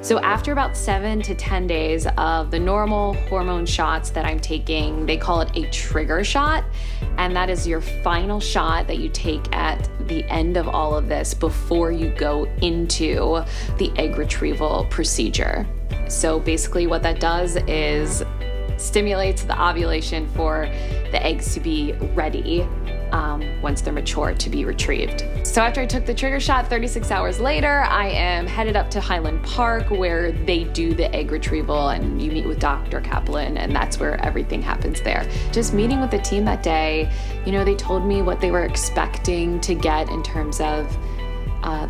So after about 7 to 10 days of the normal hormone shots that I'm taking, they call it a trigger shot. And that is your final shot that you take at the end of all of this before you go into the egg retrieval procedure. So basically what that does is stimulates the ovulation for the eggs to be ready once they're mature to be retrieved. So after I took the trigger shot, 36 hours later, I am headed up to Highland Park where they do the egg retrieval and you meet with Dr. Kaplan, and that's where everything happens there. Just meeting with the team that day, they told me what they were expecting to get in terms of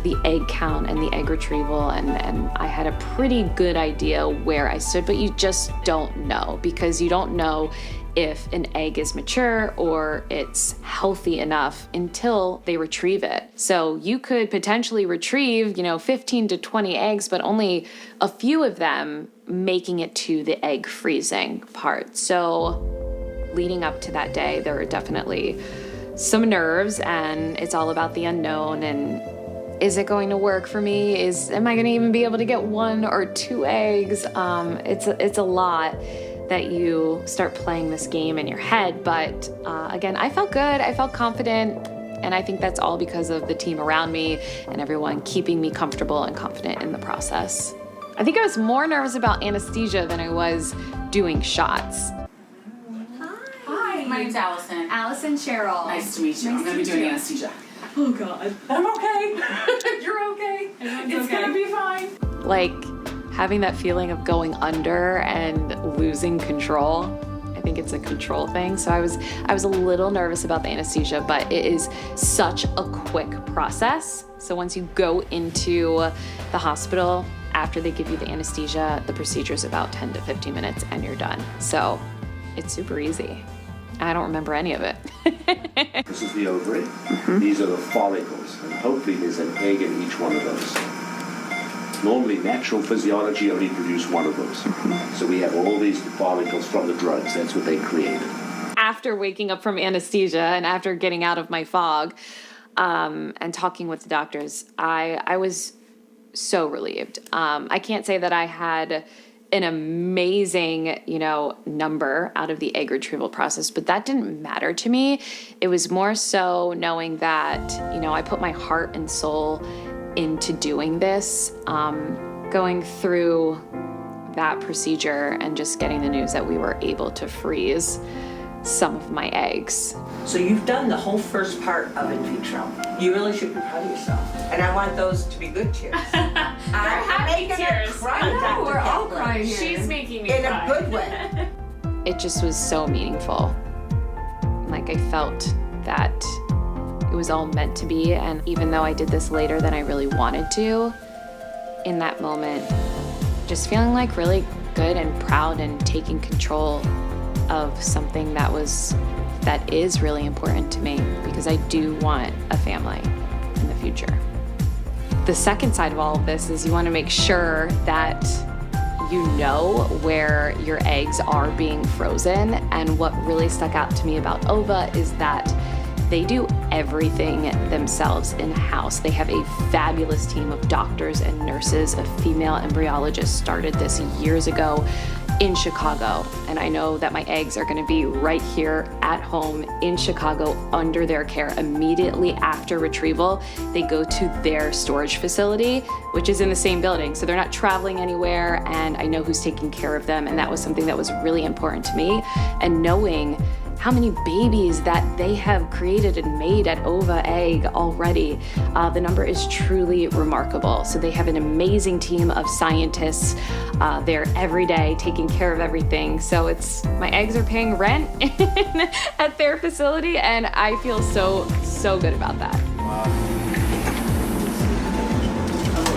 the egg count and the egg retrieval, and I had a pretty good idea where I stood, but you just don't know because you don't know if an egg is mature or it's healthy enough until they retrieve it. So you could potentially retrieve, 15 to 20 eggs, but only a few of them making it to the egg freezing part. So leading up to that day, there were definitely some nerves, and it's all about the unknown and is it going to work for me? Am I going to even be able to get 1 or 2 eggs? It's a lot that you start playing this game in your head. But again, I felt good. I felt confident. And I think that's all because of the team around me and everyone keeping me comfortable and confident in the process. I think I was more nervous about anesthesia than I was doing shots. Hi, my name's Allison. Allison Cheryl. Nice to meet you. I'm going to be doing anesthesia. Oh, God. I'm okay. You're okay. It's okay. going to be fine. Like having that feeling of going under and losing control. I think it's a control thing. So I was a little nervous about the anesthesia, but it is such a quick process. So once you go into the hospital, after they give you the anesthesia, the procedure is about 10 to 15 minutes and you're done. So it's super easy. I don't remember any of it. This is the ovary. These are the follicles, and hopefully there's an egg in each one of those. Normally, natural physiology only produce one of those. So we have all these follicles from the drugs. That's what they created. After waking up from anesthesia and after getting out of my fog and talking with the doctors, I was so relieved. I can't say that I had an amazing, number out of the egg retrieval process, but that didn't matter to me. It was more so knowing that, I put my heart and soul into doing this, going through that procedure and just getting the news that we were able to freeze some of my eggs. So you've done the whole first part of in vitro. You really should be proud of yourself. And I want those to be good tears. I'm making her cry, Dr. We're all Kaplan. crying here. She's making me In cry. a good way. It just was so meaningful. Like I felt that it was all meant to be, and even though I did this later than I really wanted to, in that moment, just feeling like really good and proud and taking control of something that is really important to me, because I do want a family in the future. The second side of all of this is you want to make sure that you know where your eggs are being frozen. And what really stuck out to me about OVA is that they do everything themselves in-house. They have a fabulous team of doctors and nurses. A female embryologist started this years ago in Chicago. And I know that my eggs are gonna be right here at home in Chicago under their care. Immediately after retrieval, they go to their storage facility, which is in the same building. So they're not traveling anywhere, and I know who's taking care of them. And that was something that was really important to me. And knowing how many babies that they have created and made at OVA Egg already. The number is truly remarkable. So they have an amazing team of scientists there every day taking care of everything. So my eggs are paying rent at their facility, and I feel so good about that.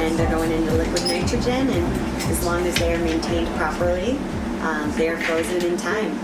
And they're going into liquid nitrogen, and as long as they are maintained properly, they are frozen in time.